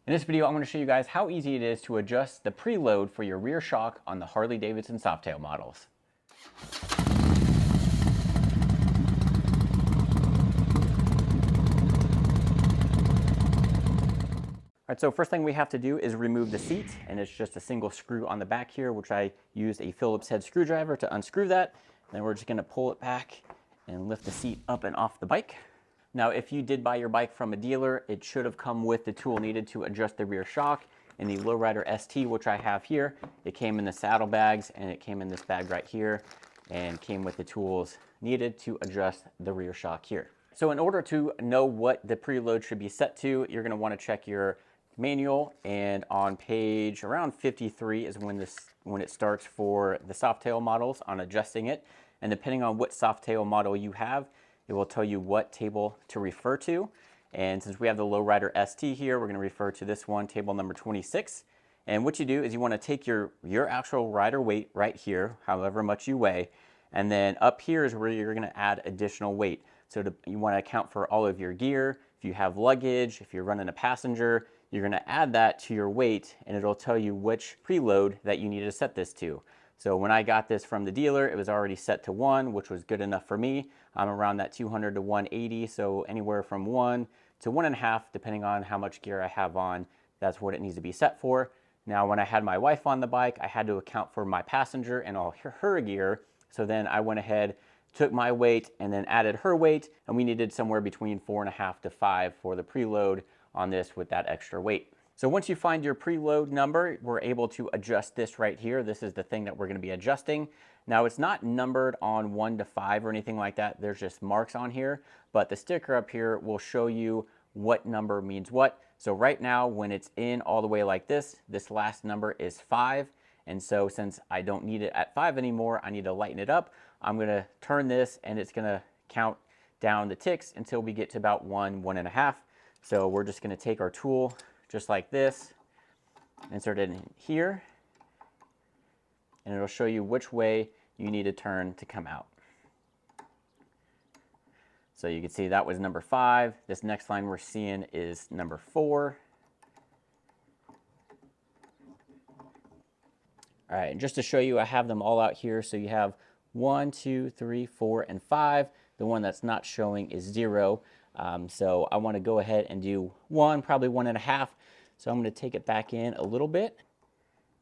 In this video, I'm going to show you guys how easy it is to adjust the preload for your rear shock on the Harley Davidson Softail models. Alright, so first thing we have to do is remove the seat, and it's just a single screw on the back here, which I used a Phillips head screwdriver to unscrew that. Then we're just going to pull it back and lift the seat up and off the bike. Now, if you did buy your bike from a dealer, it should have come with the tool needed to adjust the rear shock. In the Lowrider ST, which I have here, it came in the saddlebags and it came in this bag right here and came with the tools needed to adjust the rear shock here. So in order to know what the preload should be set to, you're going to want to check your manual, and on page around 53 is when it starts for the Softail models on adjusting it. And depending on what Softail model you have, it will tell you what table to refer to. And since we have the Lowrider ST here, we're going to refer to this one, table number 26. And what you do is you want to take your actual rider weight right here, however much you weigh, and then up here is where you're going to add additional weight. So you want to account for all of your gear. If you have luggage, if you're running a passenger, you're going to add that to your weight, and it'll tell you which preload that you need to set this to. So when I got this from the dealer, it was already set to 1, which was good enough for me. I'm around that 200 to 180, so anywhere from 1 to 1.5, depending on how much gear I have on, that's what it needs to be set for. Now, when I had my wife on the bike, I had to account for my passenger and all her gear. So then I went ahead, took my weight, and then added her weight, and we needed somewhere between 4.5 to 5 for the preload on this with that extra weight. So once you find your preload number, we're able to adjust this right here. This is the thing that we're going to be adjusting. Now, it's not numbered on 1 to 5 or anything like that. There's just marks on here, but the sticker up here will show you what number means what. So right now, when it's in all the way like this last number is 5. And so since I don't need it at 5 anymore, I need to lighten it up. I'm going to turn this, and it's going to count down the ticks until we get to about 1, 1.5. So we're just going to take our tool just like this, insert it in here, and it'll show you which way you need to turn to come out. So you can see that was number 5. This next line we're seeing is number 4. All right, and just to show you, I have them all out here. So you have 1, 2, 3, 4, and 5. The one that's not showing is 0. So I want to go ahead and do 1, probably 1.5. So I'm going to take it back in a little bit.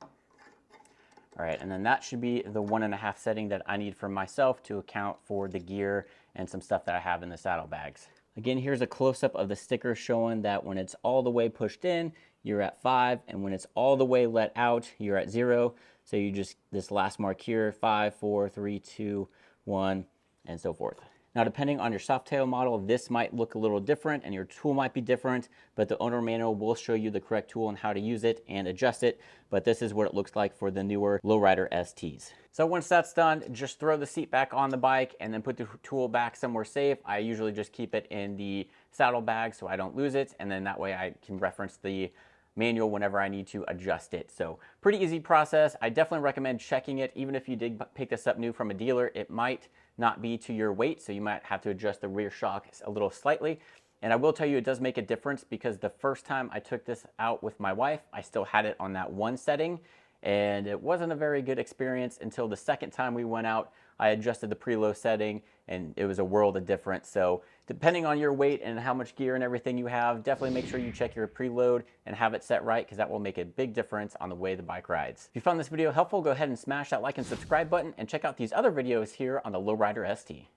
All right, and then that should be the 1.5 setting that I need for myself to account for the gear and some stuff that I have in the saddlebags. Again, here's a close-up of the sticker showing that when it's all the way pushed in, you're at 5, and when it's all the way let out, you're at 0. So you just, this last mark here, 5, 4, 3, 2, 1, and so forth. Now, depending on your Softail model, this might look a little different and your tool might be different, but the owner manual will show you the correct tool and how to use it and adjust it. But this is what it looks like for the newer Lowrider STs. So once that's done, just throw the seat back on the bike and then put the tool back somewhere safe. I usually just keep it in the saddlebag so I don't lose it, and then that way I can reference the manual whenever I need to adjust it. So pretty easy process. I definitely recommend checking it. Even if you did pick this up new from a dealer, it might not be to your weight, so you might have to adjust the rear shock a little slightly. And I will tell you, it does make a difference, because the first time I took this out with my wife, I still had it on that 1 setting, and it wasn't a very good experience until the second time we went out. I adjusted the preload setting, and it was a world of difference. So depending on your weight and how much gear and everything you have, definitely make sure you check your preload and have it set right, because that will make a big difference on the way the bike rides. If you found this video helpful, go ahead and smash that like and subscribe button, and check out these other videos here on the Lowrider ST.